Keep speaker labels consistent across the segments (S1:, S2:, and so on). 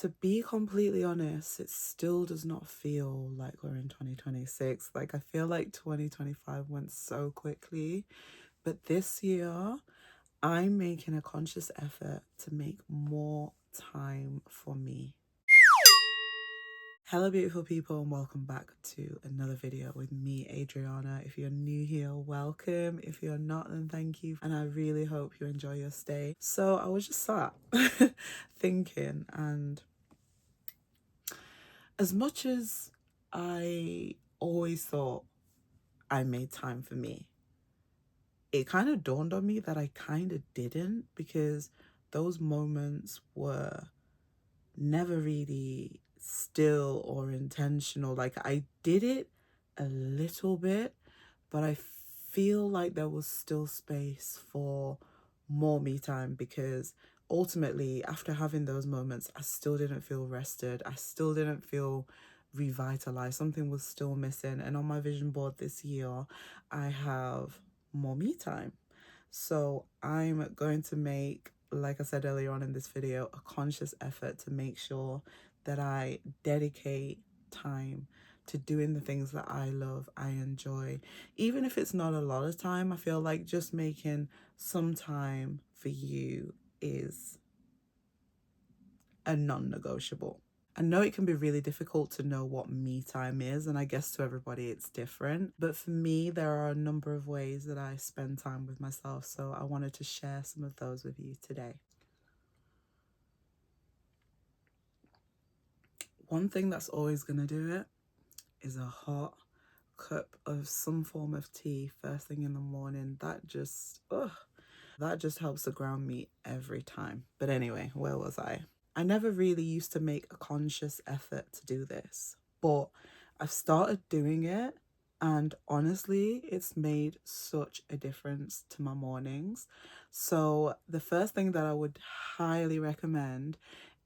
S1: To be completely honest, it still does not feel like we're in 2026. Like, I feel like 2025 went so quickly, but this year I'm making a conscious effort to make more time for me. Hello beautiful people, and welcome back to another video with me, Adriana. If you're new here, welcome. If you're not, then thank you, and I really hope you enjoy your stay. So I was just sat thinking, and as much as I always thought I made time for me, it kind of dawned on me that I kind of didn't, because those moments were never really still or intentional. Like, I did it a little bit, but I feel like there was still space for more me time, because ultimately after having those moments I still didn't feel rested. I still didn't feel revitalized. Something was still missing. And on my vision board this year I have more me time. So I'm going to make, like I said earlier on in this video, a conscious effort to make sure that I dedicate time to doing the things that I love, I enjoy. Even if it's not a lot of time, I feel like just making some time for you is a non-negotiable. I know it can be really difficult to know what me time is, and I guess to everybody it's different. But for me, there are a number of ways that I spend time with myself, so I wanted to share some of those with you today. One thing that's always going to do it is a hot cup of some form of tea first thing in the morning. That just helps to ground me every time. But anyway, where was I? I never really used to make a conscious effort to do this, but I've started doing it, and honestly, it's made such a difference to my mornings. So the first thing that I would highly recommend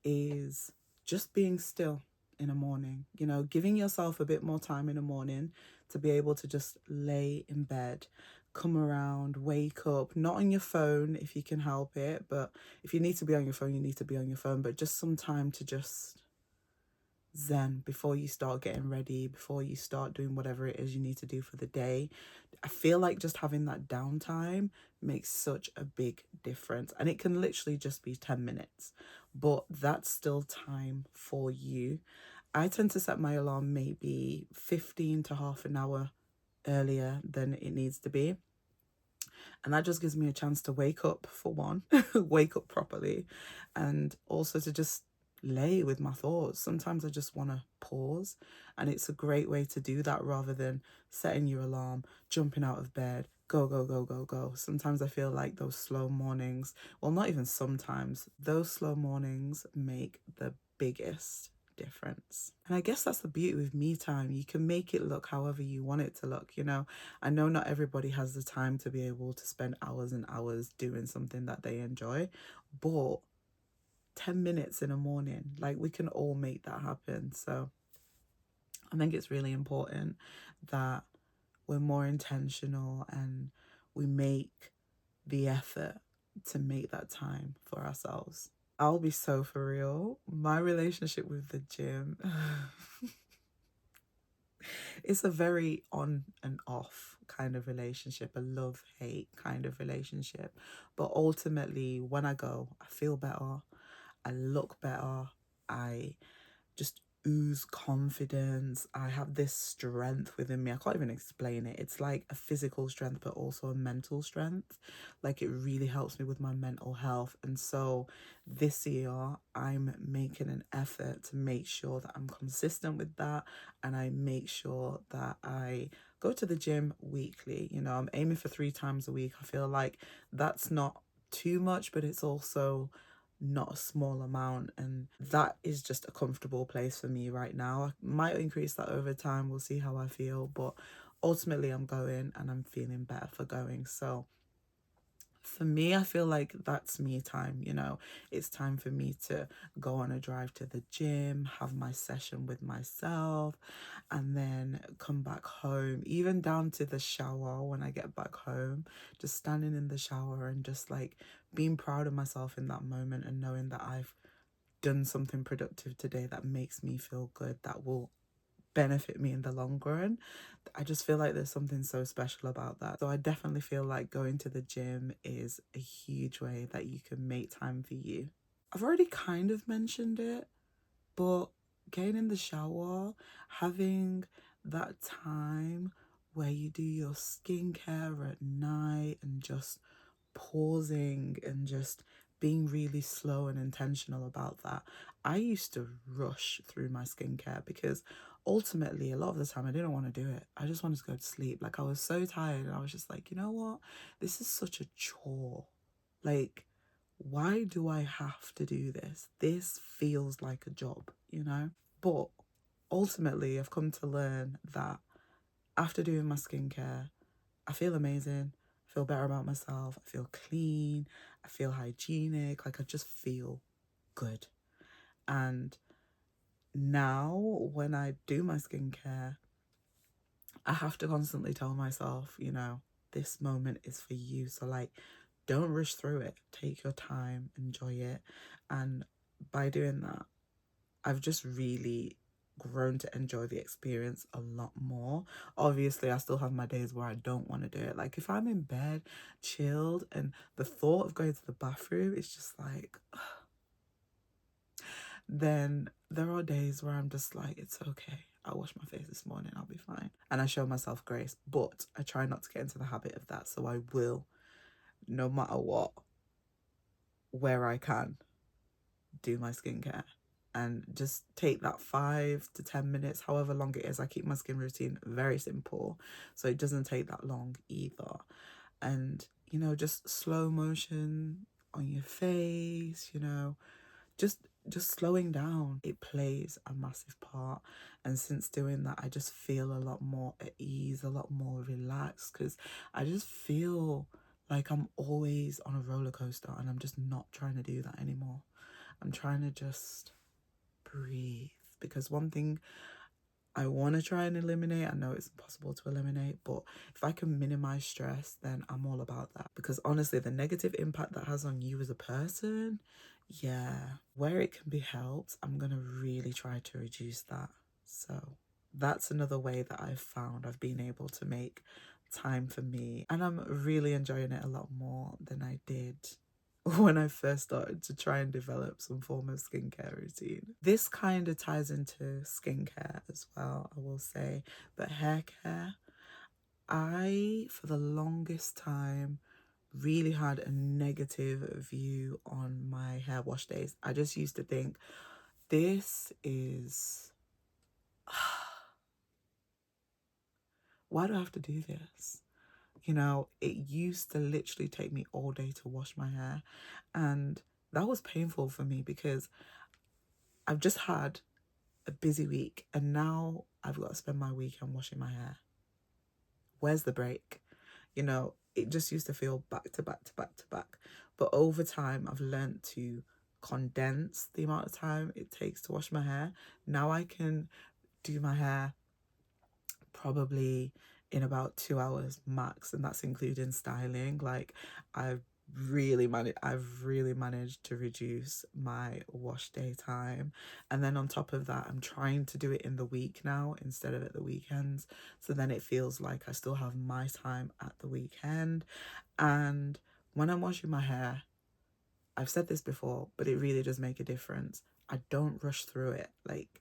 S1: is just being still in the morning. You know, giving yourself a bit more time in the morning to be able to just lay in bed, come around, wake up, not on your phone if you can help it, but if you need to be on your phone, you need to be on your phone, but just some time to just zen before you start getting ready, before you start doing whatever it is you need to do for the day. I feel like just having that downtime makes such a big difference, and it can literally just be 10 minutes, but that's still time for you. I tend to set my alarm maybe 15 to half an hour earlier than it needs to be, and that just gives me a chance to wake up, for one, wake up properly, and also to just lay with my thoughts. Sometimes I just want to pause, and it's a great way to do that rather than setting your alarm, jumping out of bed, go, go, go, go, go. Sometimes I feel like those slow mornings, well, not even sometimes, those slow mornings make the biggest difference. And I guess that's the beauty with me time. You can make it look however you want it to look, you know. I know not everybody has the time to be able to spend hours and hours doing something that they enjoy, but 10 minutes in the morning, like, we can all make that happen. So I think it's really important that we're more intentional and we make the effort to make that time for ourselves. I'll be so for real. My relationship with the gym, it's a very on and off kind of relationship, a love-hate kind of relationship. But ultimately, when I go, I feel better, I look better, I just ooze confidence. I have this strength within me. I can't even explain it. It's like a physical strength, but also a mental strength. Like, it really helps me with my mental health. And so this year, I'm making an effort to make sure that I'm consistent with that. And I make sure that I go to the gym weekly. You know, I'm aiming for 3 times a week. I feel like that's not too much, but it's also not a small amount, and that is just a comfortable place for me right now. I might increase that over time, we'll see how I feel, but ultimately I'm going and I'm feeling better for going. So for me, I feel like that's me time, you know. It's time for me to go on a drive to the gym, have my session with myself, and then come back home, even down to the shower when I get back home, just standing in the shower and just like being proud of myself in that moment and knowing that I've done something productive today that makes me feel good, that will benefit me in the long run. I just feel like there's something so special about that. So I definitely feel like going to the gym is a huge way that you can make time for you. I've already kind of mentioned it, but getting in the shower, having that time where you do your skincare at night and just pausing and just being really slow and intentional about that. I used to rush through my skincare because ultimately a lot of the time I didn't want to do it. I just wanted to go to sleep. Like I was so tired and I was just like, you know what? This is such a chore. Like, why do I have to do this? This feels like a job, you know? But ultimately, I've come to learn that after doing my skincare, I feel amazing. I feel better about myself. I feel clean. I feel hygienic. Like I just feel good. And now when I do my skincare, I have to constantly tell myself, you know, this moment is for you. So like, don't rush through it. Take your time, enjoy it. And by doing that, I've just really grown to enjoy the experience a lot more. Obviously, I still have my days where I don't want to do it. Like if I'm in bed, chilled, and the thought of going to the bathroom is just like, then there are days where I'm just like, it's okay. I washed my face this morning, I'll be fine. And I show myself grace, but I try not to get into the habit of that. So I will, no matter what, where I can, do my skincare and just take that 5 to 10 minutes, however long it is. I keep my skin routine very simple, so it doesn't take that long either. And, you know, just slow motion on your face, you know, just slowing down, it plays a massive part. And since doing that, I just feel a lot more at ease, a lot more relaxed, because I just feel like I'm always on a roller coaster and I'm just not trying to do that anymore. I'm trying to just breathe, because one thing I want to try and eliminate, I know it's impossible to eliminate, but if I can minimize stress, then I'm all about that. Because honestly, the negative impact that has on you as a person, yeah, where it can be helped, I'm going to really try to reduce that. So that's another way that I've been able to make time for me. And I'm really enjoying it a lot more than I did when I first started to try and develop some form of skincare routine. This kind of ties into skincare as well, I will say, but hair care. I, for the longest time, really had a negative view on my hair wash days. I just used to think, this is, why do I have to do this? You know, it used to literally take me all day to wash my hair. And that was painful for me because I've just had a busy week and now I've got to spend my weekend washing my hair. Where's the break? You know, it just used to feel back to back to back to back. But over time, I've learned to condense the amount of time it takes to wash my hair. Now I can do my hair probably in about 2 hours max, and that's including styling. Like I've really managed to reduce my wash day time. And then on top of that, I'm trying to do it in the week now instead of at the weekends, so then it feels like I still have my time at the weekend. And when I'm washing my hair, I've said this before, but it really does make a difference. I don't rush through it. Like,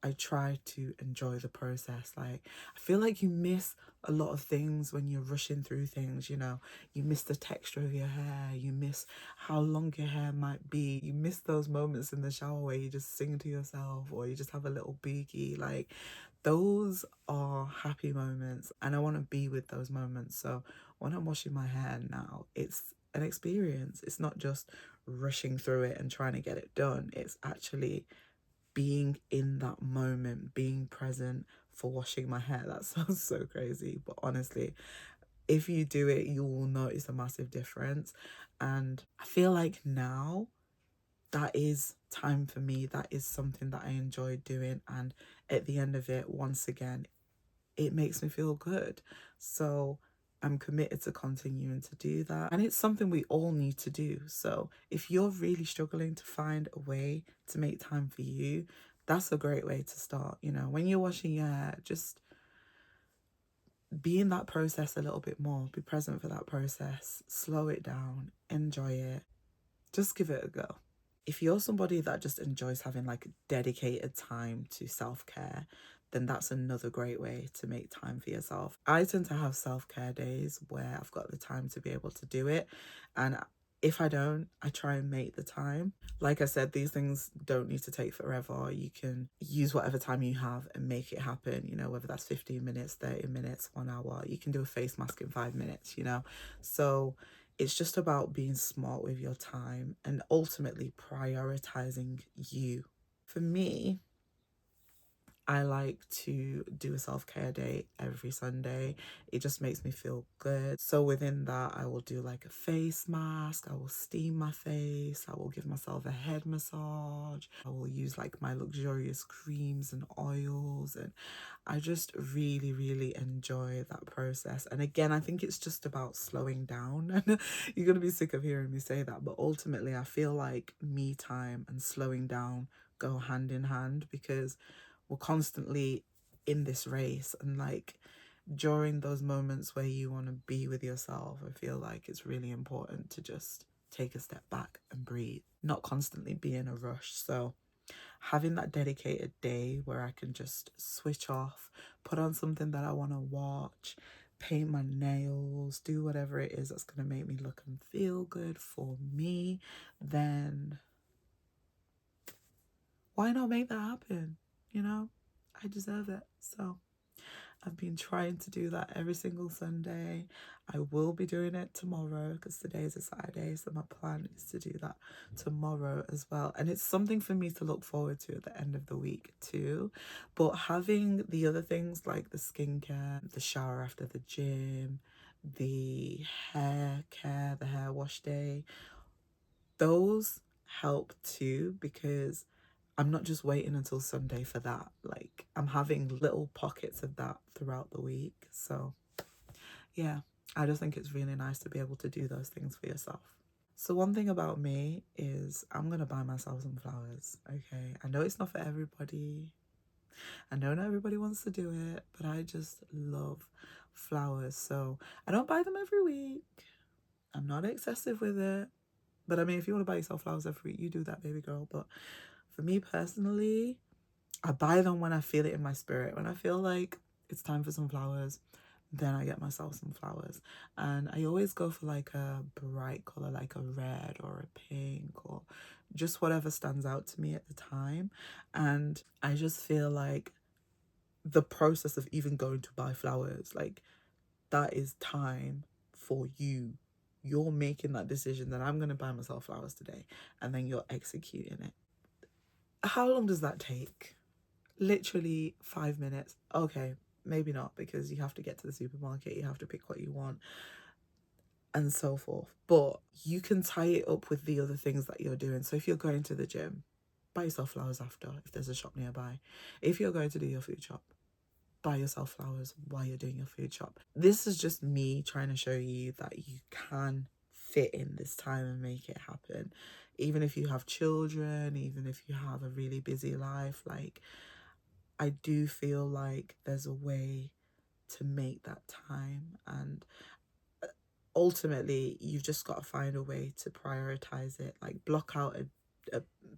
S1: I try to enjoy the process. Like, I feel like you miss a lot of things when you're rushing through things, you know. You miss the texture of your hair, you miss how long your hair might be, you miss those moments in the shower where you just sing to yourself or you just have a little boogie. Like, those are happy moments, and I want to be with those moments. So when I'm washing my hair now, it's an experience. It's not just rushing through it and trying to get it done. It's actually being in that moment, being present for washing my hair. That sounds so crazy, but honestly, if you do it, you will notice a massive difference. And I feel like now that is time for me. That is something that I enjoy doing. And at the end of it, once again, it makes me feel good. So I'm committed to continuing to do that. And it's something we all need to do. So if you're really struggling to find a way to make time for you, that's a great way to start. You know, when you're washing your hair, just be in that process a little bit more. Be present for that process. Slow it down. Enjoy it. Just give it a go. If you're somebody that just enjoys having like dedicated time to self-care, then that's another great way to make time for yourself. I tend to have self-care days where I've got the time to be able to do it, and if I don't, I try and make the time. Like I said, these things don't need to take forever. You can use whatever time you have and make it happen, you know, whether that's 15 minutes, 30 minutes, 1 hour. You can do a face mask in 5 minutes, you know. So it's just about being smart with your time and ultimately prioritizing you. For me, I like to do a self-care day every Sunday. It just makes me feel good. So within that, I will do like a face mask. I will steam my face. I will give myself a head massage. I will use like my luxurious creams and oils. And I just really, really enjoy that process. And again, I think it's just about slowing down. And you're going to be sick of hearing me say that. But ultimately, I feel like me time and slowing down go hand in hand, because we're constantly in this race, and like during those moments where you want to be with yourself, I feel like it's really important to just take a step back and breathe, not constantly be in a rush. So having that dedicated day where I can just switch off, put on something that I want to watch, paint my nails, do whatever it is that's going to make me look and feel good for me, then why not make that happen? You know, I deserve it. So I've been trying to do that every single Sunday. I will be doing it tomorrow because today is a Saturday. So my plan is to do that tomorrow as well. And it's something for me to look forward to at the end of the week too. But having the other things like the skincare, the shower after the gym, the hair care, the hair wash day, those help too, because I'm not just waiting until Sunday for that. Like, I'm having little pockets of that throughout the week. So, yeah, I just think it's really nice to be able to do those things for yourself. So, one thing about me is I'm going to buy myself some flowers, okay? I know it's not for everybody. I know not everybody wants to do it, but I just love flowers. So, I don't buy them every week. I'm not excessive with it. But I mean, if you want to buy yourself flowers every week, you do that, baby girl. But for me personally, I buy them when I feel it in my spirit. When I feel like it's time for some flowers, then I get myself some flowers. And I always go for like a bright color, like a red or a pink, or just whatever stands out to me at the time. And I just feel like the process of even going to buy flowers, like, that is time for you. You're making that decision that I'm going to buy myself flowers today, and then you're executing it. How long does that take? Literally 5 minutes. Okay, maybe not, because you have to get to the supermarket, you have to pick what you want, and so forth. But you can tie it up with the other things that you're doing. So if you're going to the gym, buy yourself flowers after, if there's a shop nearby. If you're going to do your food shop, buy yourself flowers while you're doing your food shop. This is just me trying to show you that you can fit in this time and make it happen. Even if you have children, even if you have a really busy life, like, I do feel like there's a way to make that time. And ultimately, you've just got to find a way to prioritize it. Like, block out a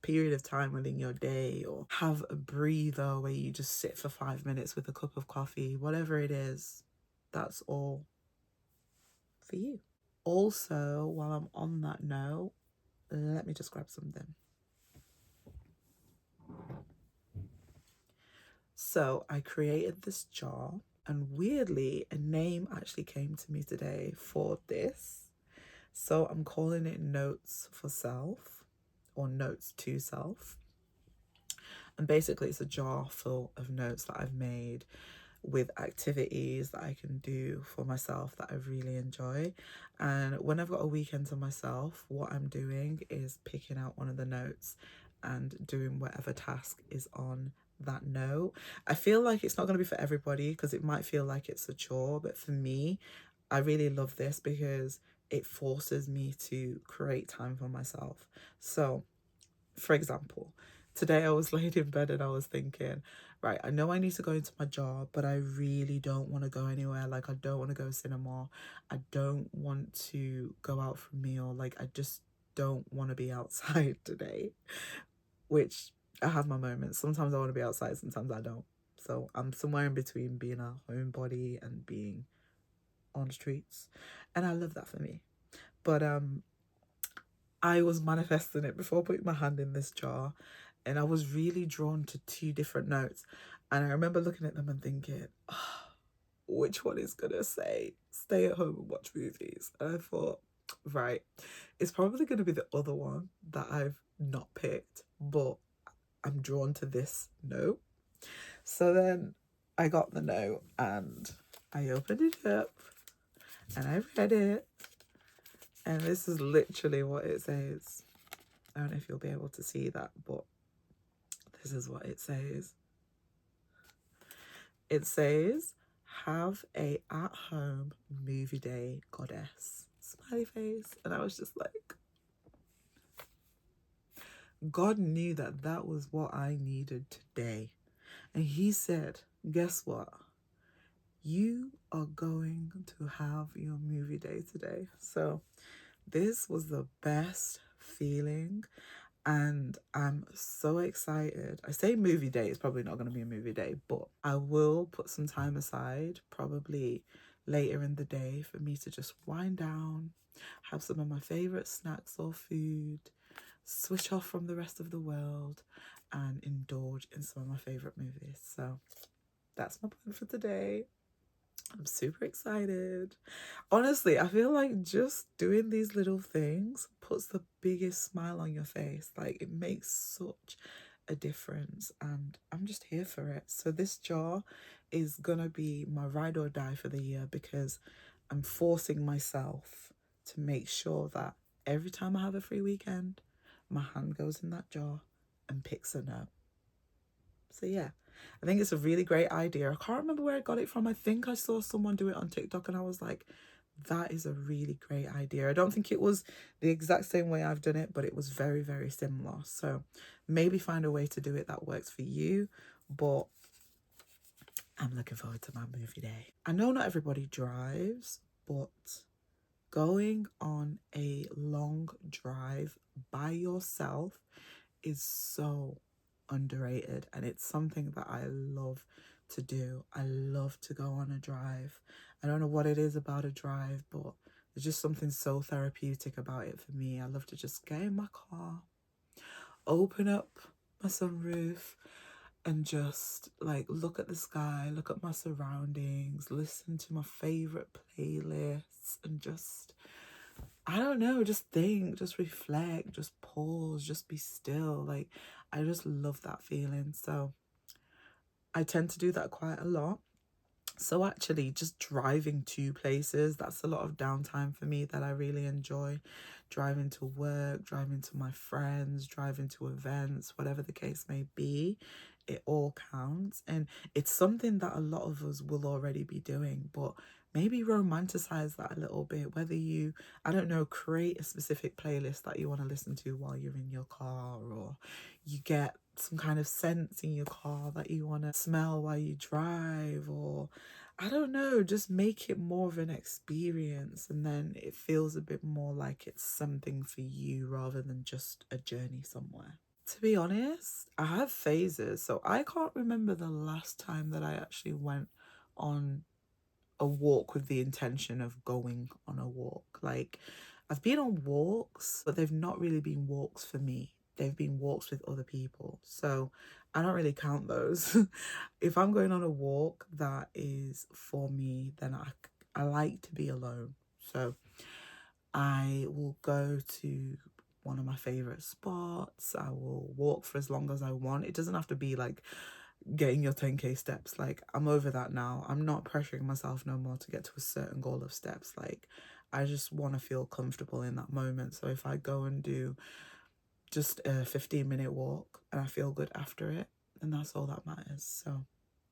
S1: period of time within your day, or have a breather where you just sit for 5 minutes with a cup of coffee, whatever it is. That's all for you. Also, while I'm on that note, let me just grab something. So I created this jar, and weirdly, a name actually came to me today for this. So I'm calling it Notes for Self, or Notes to Self. And basically, it's a jar full of notes that I've made with activities that I can do for myself that I really enjoy. And when I've got a weekend to myself, what I'm doing is picking out one of the notes and doing whatever task is on that note. I feel like it's not going to be for everybody, because it might feel like it's a chore, but for me, I really love this because it forces me to create time for myself. So, for example, today I was laying in bed and I was thinking, right, I know I need to go into my job, but I really don't want to go anywhere. Like, I don't want to go cinema. I don't want to go out for a meal. Like, I just don't want to be outside today, which I have my moments. Sometimes I want to be outside, sometimes I don't. So I'm somewhere in between being a homebody and being on the streets. And I love that for me. But I was manifesting it before putting my hand in this jar, and I was really drawn to two different notes. And I remember looking at them and thinking, oh, which one is gonna say stay at home and watch movies? And I thought, right, it's probably gonna be the other one that I've not picked, but I'm drawn to this note. So then I got the note and I opened it up and I read it. And this is literally what it says. I don't know if you'll be able to see that, but this is what it says. It says, have a at-home movie day, goddess. Smiley face. And I was just like, God knew that that was what I needed today. And he said, guess what? You are going to have your movie day today. So this was the best feeling. And I'm so excited. I say movie day, it's probably not going to be a movie day, but I will put some time aside, probably later in the day, for me to just wind down, have some of my favourite snacks or food, switch off from the rest of the world, and indulge in some of my favourite movies. So that's my plan for today. I'm super excited. Honestly, I feel like just doing these little things puts the biggest smile on your face. Like, it makes such a difference, and I'm just here for it. So this jar is gonna be my ride or die for the year, because I'm forcing myself to make sure that every time I have a free weekend, my hand goes in that jar and picks a note. So yeah, I think it's a really great idea. I can't remember where I got it from. I think I saw someone do it on TikTok and I was like, that is a really great idea. I don't think it was the exact same way I've done it, but it was very, very similar. So maybe find a way to do it that works for you. But I'm looking forward to my movie day. I know not everybody drives, but going on a long drive by yourself is so underrated, and it's something that I love to do. I love to go on a drive. I don't know what it is about a drive, but there's just something so therapeutic about it for me. I love to just get in my car, open up my sunroof, and just like look at the sky, look at my surroundings, listen to my favorite playlists, and just, I don't know, just think, just reflect, just pause, just be still. Like, I just love that feeling. So I tend to do that quite a lot. So actually, just driving to places, that's a lot of downtime for me that I really enjoy. Driving to work, driving to my friends, driving to events, whatever the case may be, it all counts. And it's something that a lot of us will already be doing, but maybe romanticize that a little bit. Whether you, I don't know, create a specific playlist that you want to listen to while you're in your car, or you get some kind of scents in your car that you want to smell while you drive, or I don't know, just make it more of an experience, and then it feels a bit more like it's something for you rather than just a journey somewhere. To be honest, I have phases, so I can't remember the last time that I actually went on a walk with the intention of going on a walk. Like, I've been on walks, but they've not really been walks for me. They've been walks with other people. So I don't really count those. If I'm going on a walk that is for me, then I like to be alone. So I will go to one of my favorite spots. I will walk for as long as I want. It doesn't have to be like getting your 10k steps. Like, I'm over that now. I'm not pressuring myself no more to get to a certain goal of steps. Like, I just want to feel comfortable in that moment. So if I go and do just a 15-minute walk and I feel good after it, then that's all that matters. So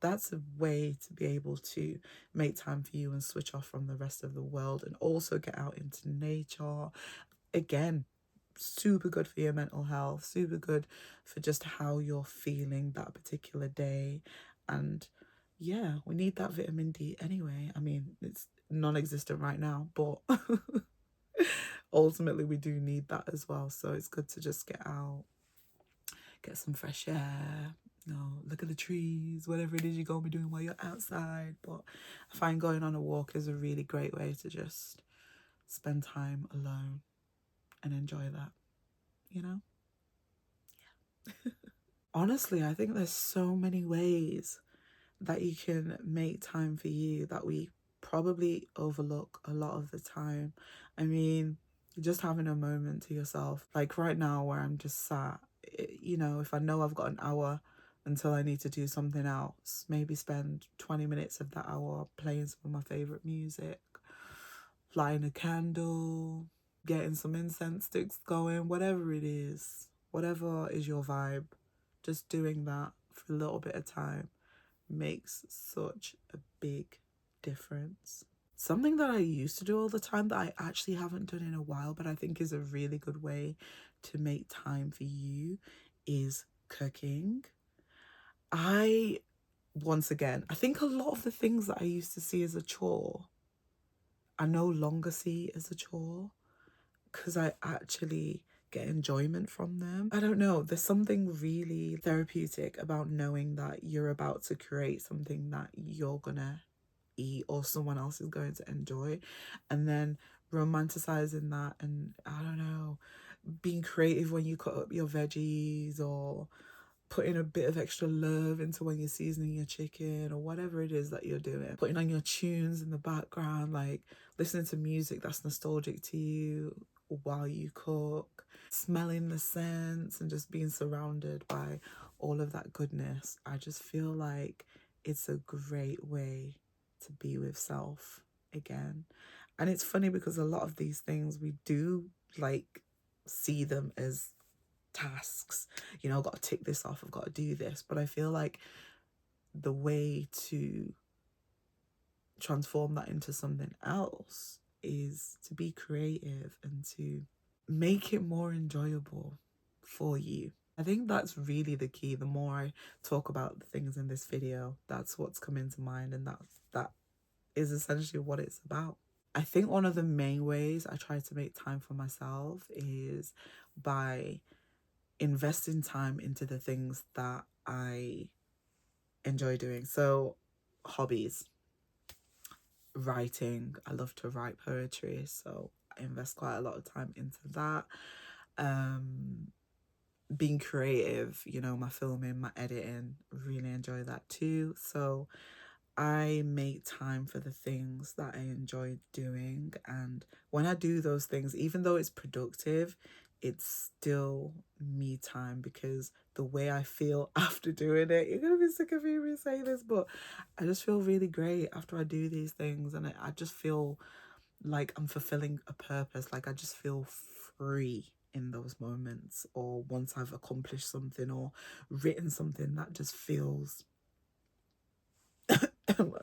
S1: that's a way to be able to make time for you and switch off from the rest of the world and also get out into nature. Again, super good for your mental health, super good for just how you're feeling that particular day. And yeah, we need that vitamin D anyway. I mean, it's non-existent right now, but ultimately we do need that as well. So it's good to just get out, get some fresh air, look at the trees, whatever it is you're going to be doing while you're outside. But I find going on a walk is a really great way to just spend time alone and enjoy that, you know? Honestly, I think there's so many ways that you can make time for you that we probably overlook a lot of the time. I mean, just having a moment to yourself, like right now where I'm just sat, if I know I've got an hour until I need to do something else, maybe spend 20 minutes of that hour playing some of my favorite music, lighting a candle, getting some incense sticks going, whatever it is, whatever is your vibe, just doing that for a little bit of time makes such a big difference. Something that I used to do all the time that I actually haven't done in a while, but I think is a really good way to make time for you is cooking. Once again, I think a lot of the things that I used to see as a chore, I no longer see as a chore because I actually get enjoyment from them. I don't know, there's something really therapeutic about knowing that you're about to create something that you're gonna eat or someone else is going to enjoy, and then romanticizing that, and I don't know, being creative when you cut up your veggies or putting a bit of extra love into when you're seasoning your chicken or whatever it is that you're doing, putting on your tunes in the background, like listening to music that's nostalgic to you while you cook, smelling the scents and just being surrounded by all of that goodness. I just feel like it's a great way to be with self again. And it's funny because a lot of these things we do like see them as tasks, I've got to tick this off, I've got to do this. But I feel like the way to transform that into something else is to be creative and to make it more enjoyable for you. I think that's really the key. The more I talk about the things in this video, that's what's coming to mind, and that is essentially what it's about. I think one of the main ways I try to make time for myself is by investing time into the things that I enjoy doing. So, hobbies, writing. I love to write poetry, so I invest quite a lot of time into that. Being creative, my filming, my editing, really enjoy that too. So I make time for the things that I enjoy doing. And when I do those things, even though it's productive, it's still me time, because the way I feel after doing it, you're going to be sick of hearing me say this, but I just feel really great after I do these things. And I just feel like I'm fulfilling a purpose. Like I just feel free in those moments, or once I've accomplished something or written something that just feels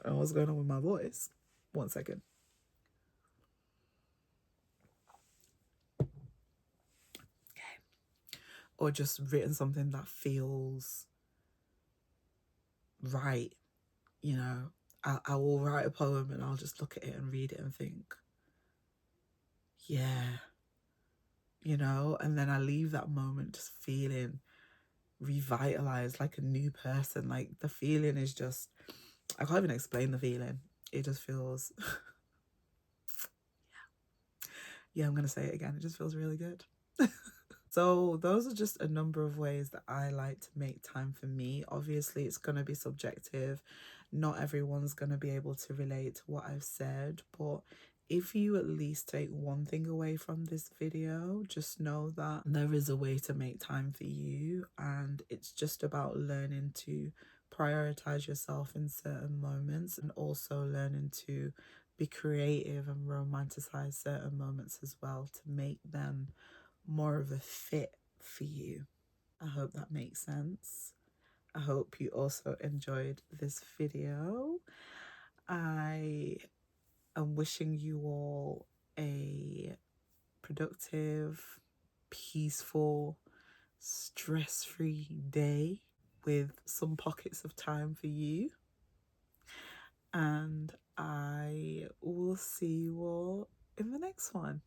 S1: what's going on with my voice? 1 second. Okay. Or just written something that feels right, I will write a poem and I'll just look at it and read it and think, yeah, and then I leave that moment just feeling revitalized, like a new person. Like the feeling is just, I can't even explain the feeling. It just feels, yeah, I'm going to say it again. It just feels really good. So those are just a number of ways that I like to make time for me. Obviously, it's going to be subjective. Not everyone's going to be able to relate to what I've said, but if you at least take one thing away from this video, just know that there is a way to make time for you, and it's just about learning to prioritize yourself in certain moments, and also learning to be creative and romanticize certain moments as well to make them more of a fit for you. I hope that makes sense. I hope you also enjoyed this video. I am wishing you all a productive, peaceful, stress-free day with some pockets of time for you. And I will see you all in the next one.